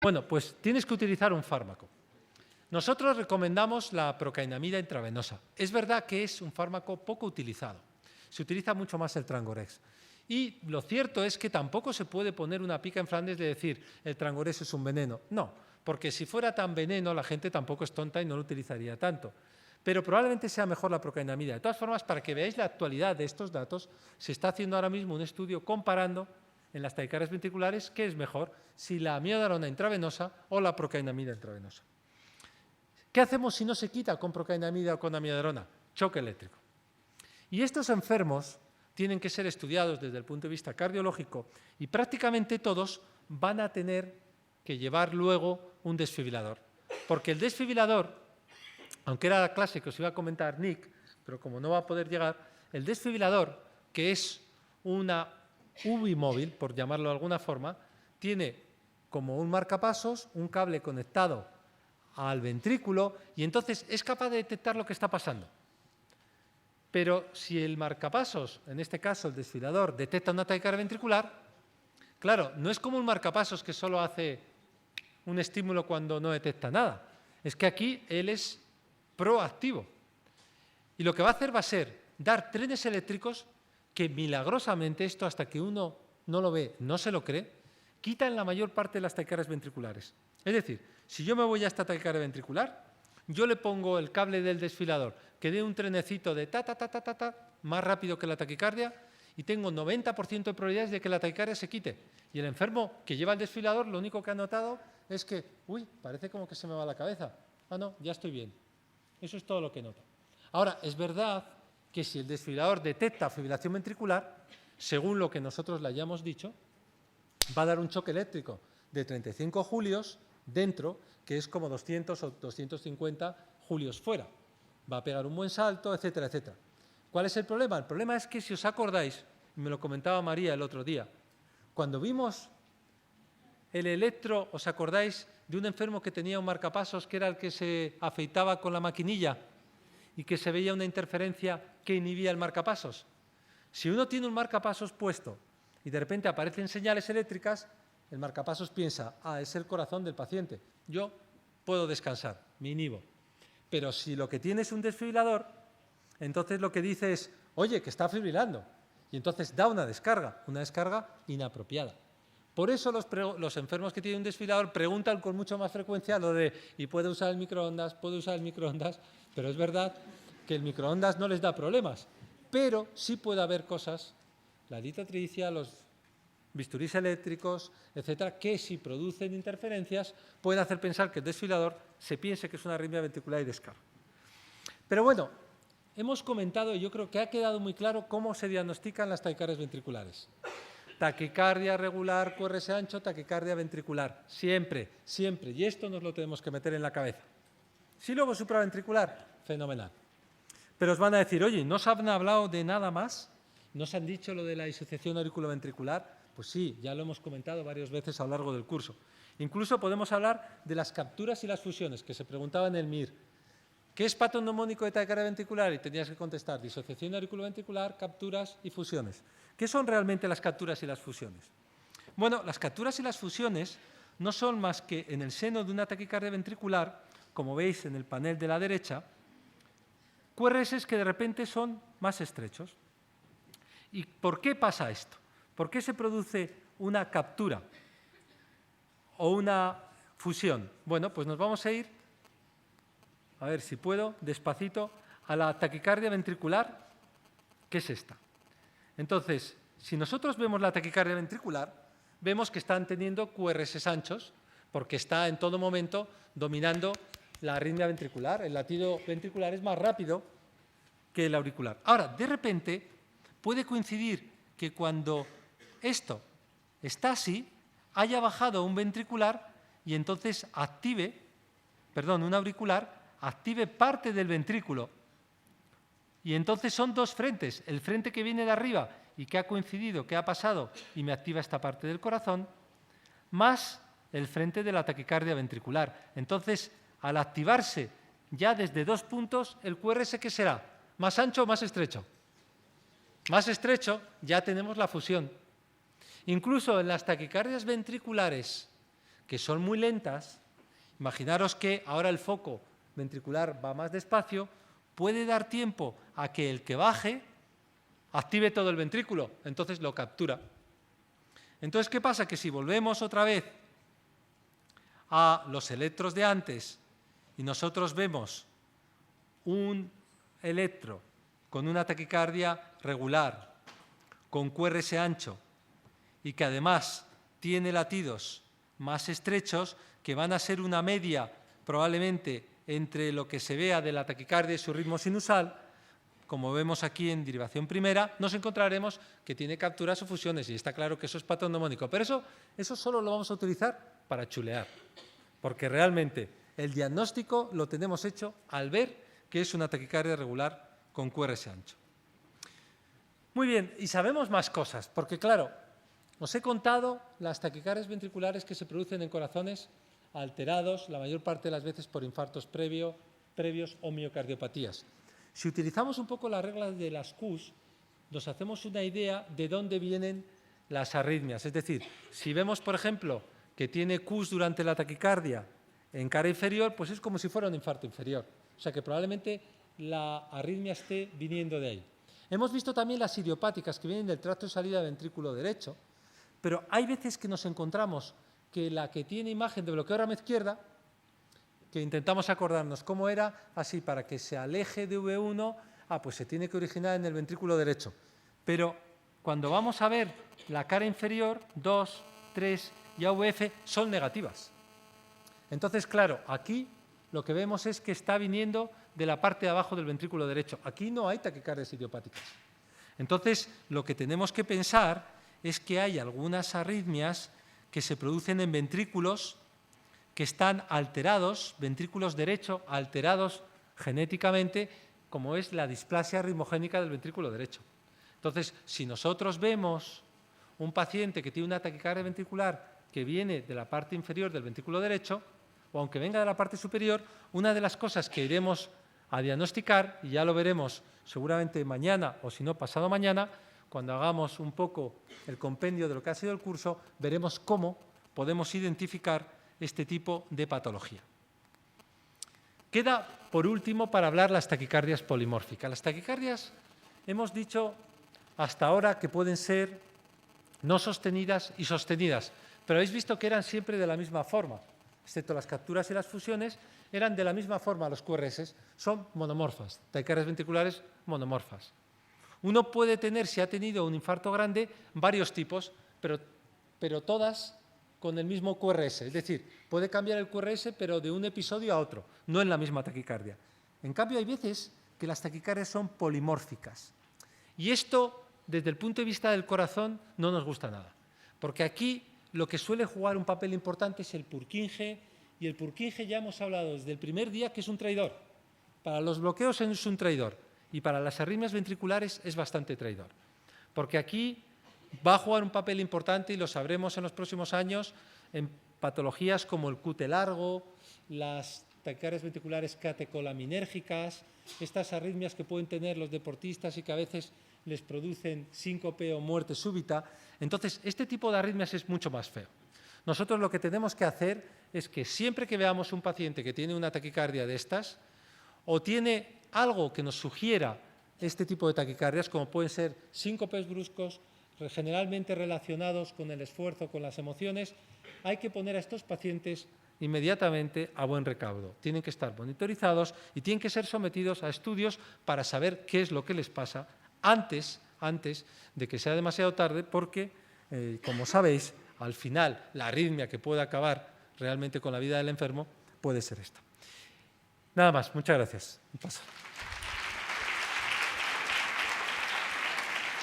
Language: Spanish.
Bueno, pues tienes que utilizar un fármaco. Nosotros recomendamos la procainamida intravenosa. Es verdad que es un fármaco poco utilizado. Se utiliza mucho más el Trangorex. Y lo cierto es que tampoco se puede poner una pica en Flandes de decir el Trangorex es un veneno. No, porque si fuera tan veneno la gente tampoco es tonta y no lo utilizaría tanto. Pero probablemente sea mejor la procainamida. De todas formas, para que veáis la actualidad de estos datos, se está haciendo ahora mismo un estudio comparando en las taquicardias ventriculares qué es mejor, si la amiodarona intravenosa o la procainamida intravenosa. ¿Qué hacemos si no se quita con procainamida o con amiodarona? Choque eléctrico. Y estos enfermos tienen que ser estudiados desde el punto de vista cardiológico y prácticamente todos van a tener que llevar luego un desfibrilador. Porque el desfibrilador, aunque era la clase que os iba a comentar Nick, pero como no va a poder llegar, el desfibrilador, que es una UBI móvil, por llamarlo de alguna forma, tiene como un marcapasos, un cable conectado al ventrículo y entonces es capaz de detectar lo que está pasando. Pero si el marcapasos, en este caso el desfibrilador, detecta una taquicardia ventricular, claro, no es como un marcapasos que solo hace un estímulo cuando no detecta nada. Es que aquí él es proactivo. Y lo que va a hacer va a ser dar trenes eléctricos que milagrosamente, esto hasta que uno no lo ve, no se lo cree, quitan la mayor parte de las taquicardias ventriculares. Es decir, si yo me voy a esta taquicardia ventricular, yo le pongo el cable del desfibrilador que dé un trenecito de ta, ta, ta, ta, ta, ta, más rápido que la taquicardia y tengo 90% de probabilidades de que la taquicardia se quite. Y el enfermo que lleva el desfibrilador lo único que ha notado es que, uy, parece como que se me va la cabeza. Ah, no, ya estoy bien. Eso es todo lo que nota. Ahora, es verdad que si el desfibrilador detecta fibrilación ventricular, según lo que nosotros le hayamos dicho, va a dar un choque eléctrico de 35 julios dentro, que es como 200 o 250 julios fuera. Va a pegar un buen salto, etcétera, etcétera. ¿Cuál es el problema? El problema es que, si os acordáis, me lo comentaba María el otro día, cuando vimos el electro, ¿os acordáis de un enfermo que tenía un marcapasos que era el que se afeitaba con la maquinilla y que se veía una interferencia que inhibía el marcapasos? Si uno tiene un marcapasos puesto y de repente aparecen señales eléctricas, el marcapasos piensa, ah, es el corazón del paciente, yo puedo descansar, me inhibo. Pero si lo que tiene es un desfibrilador, entonces lo que dice es, oye, que está fibrilando. Y entonces da una descarga inapropiada. Por eso los enfermos que tienen un desfibrilador preguntan con mucho más frecuencia lo de, ¿y puede usar el microondas? ¿Puede usar el microondas? Pero es verdad que el microondas no les da problemas. Pero sí puede haber cosas, la litotricia, los bisturís eléctricos, etcétera, que si producen interferencias pueden hacer pensar que el desfibrilador se piense que es una arritmia ventricular y descarga. Pero bueno, hemos comentado y yo creo que ha quedado muy claro cómo se diagnostican las taquicardias ventriculares. Taquicardia regular, QRS ancho, taquicardia ventricular. Siempre, siempre. Y esto nos lo tenemos que meter en la cabeza. Si luego supraventricular, fenomenal. Pero os van a decir, oye, ¿no os han hablado de nada más? ¿No os han dicho lo de la disociación auriculoventricular? Pues sí, ya lo hemos comentado varias veces a lo largo del curso. Incluso podemos hablar de las capturas y las fusiones, que se preguntaba en el MIR. ¿Qué es patrón mnemónico de taquicardia ventricular? Y tenías que contestar disociación auriculoventricular, capturas y fusiones. ¿Qué son realmente las capturas y las fusiones? Bueno, las capturas y las fusiones no son más que en el seno de una taquicardia ventricular, como veis en el panel de la derecha, QRS que de repente son más estrechos. ¿Y por qué pasa esto? ¿Por qué se produce una captura o una fusión? Bueno, pues nos vamos a ir, a ver si puedo, despacito, a la taquicardia ventricular, que es esta. Entonces, si nosotros vemos la taquicardia ventricular, vemos que están teniendo QRS anchos, porque está en todo momento dominando la arritmia ventricular. El latido ventricular es más rápido que el auricular. Ahora, de repente, puede coincidir que cuando esto está así, haya bajado un ventricular y entonces un auricular, active parte del ventrículo. Y entonces son dos frentes, el frente que viene de arriba y que ha coincidido, que ha pasado y me activa esta parte del corazón, más el frente de la taquicardia ventricular. Entonces, al activarse ya desde dos puntos, ¿el QRS qué será? ¿Más ancho o más estrecho? Más estrecho, ya tenemos la fusión. Incluso en las taquicardias ventriculares que son muy lentas, imaginaros que ahora el foco ventricular va más despacio, puede dar tiempo a que el que baje active todo el ventrículo, entonces lo captura. Entonces, ¿qué pasa? Que si volvemos otra vez a los electros de antes y nosotros vemos un electro con una taquicardia regular, con QRS ancho y que además tiene latidos más estrechos, que van a ser una media probablemente entre lo que se vea de la taquicardia y su ritmo sinusal, como vemos aquí en derivación primera, nos encontraremos que tiene capturas o fusiones y está claro que eso es patrón mnemónico. Pero eso solo lo vamos a utilizar para chulear, porque realmente el diagnóstico lo tenemos hecho al ver que es una taquicardia regular con QRS ancho. Muy bien, y sabemos más cosas, porque claro, os he contado las taquicardias ventriculares que se producen en corazones alterados, la mayor parte de las veces por infartos previos o miocardiopatías. Si utilizamos un poco las reglas de las Qs, nos hacemos una idea de dónde vienen las arritmias. Es decir, si vemos, por ejemplo, que tiene Qs durante la taquicardia en cara inferior, pues es como si fuera un infarto inferior. O sea que probablemente la arritmia esté viniendo de ahí. Hemos visto también las idiopáticas que vienen del tracto de salida del ventrículo derecho, pero hay veces que nos encontramos que la que tiene imagen de bloqueo rama izquierda, que intentamos acordarnos cómo era, así para que se aleje de V1, pues se tiene que originar en el ventrículo derecho. Pero cuando vamos a ver la cara inferior, 2, 3 y AVF son negativas. Entonces, claro, aquí lo que vemos es que está viniendo de la parte de abajo del ventrículo derecho. Aquí no hay taquicardias idiopáticas. Entonces, lo que tenemos que pensar es que hay algunas arritmias que se producen en ventrículos que están alterados, ventrículos derecho alterados genéticamente, como es la displasia ritmogénica del ventrículo derecho. Entonces, si nosotros vemos un paciente que tiene una taquicardia ventricular que viene de la parte inferior del ventrículo derecho, o aunque venga de la parte superior, una de las cosas que iremos a diagnosticar, y ya lo veremos seguramente mañana o si no pasado mañana, cuando hagamos un poco el compendio de lo que ha sido el curso, veremos cómo podemos identificar este tipo de patología. Queda, por último, para hablar las taquicardias polimórficas. Las taquicardias, hemos dicho hasta ahora que pueden ser no sostenidas y sostenidas, pero habéis visto que eran siempre de la misma forma, excepto las capturas y las fusiones, eran de la misma forma los QRS, son monomorfas, taquicardias ventriculares monomorfas. Uno puede tener, si ha tenido un infarto grande, varios tipos, pero todas con el mismo QRS. Es decir, puede cambiar el QRS, pero de un episodio a otro, no en la misma taquicardia. En cambio, hay veces que las taquicardias son polimórficas. Y esto, desde el punto de vista del corazón, no nos gusta nada. Porque aquí lo que suele jugar un papel importante es el Purkinje, y el Purkinje ya hemos hablado desde el primer día que es un traidor. Para los bloqueos es un traidor. Y para las arritmias ventriculares es bastante traidor, porque aquí va a jugar un papel importante y lo sabremos en los próximos años en patologías como el QT largo, las taquicardias ventriculares catecolaminérgicas, estas arritmias que pueden tener los deportistas y que a veces les producen síncope o muerte súbita. Entonces, este tipo de arritmias es mucho más feo. Nosotros lo que tenemos que hacer es que siempre que veamos un paciente que tiene una taquicardia de estas, o tiene algo que nos sugiera este tipo de taquicardias, como pueden ser síncopes bruscos, generalmente relacionados con el esfuerzo, con las emociones, hay que poner a estos pacientes inmediatamente a buen recaudo. Tienen que estar monitorizados y tienen que ser sometidos a estudios para saber qué es lo que les pasa antes de que sea demasiado tarde, porque, como sabéis, al final la arritmia que puede acabar realmente con la vida del enfermo puede ser esta. Nada más, muchas gracias.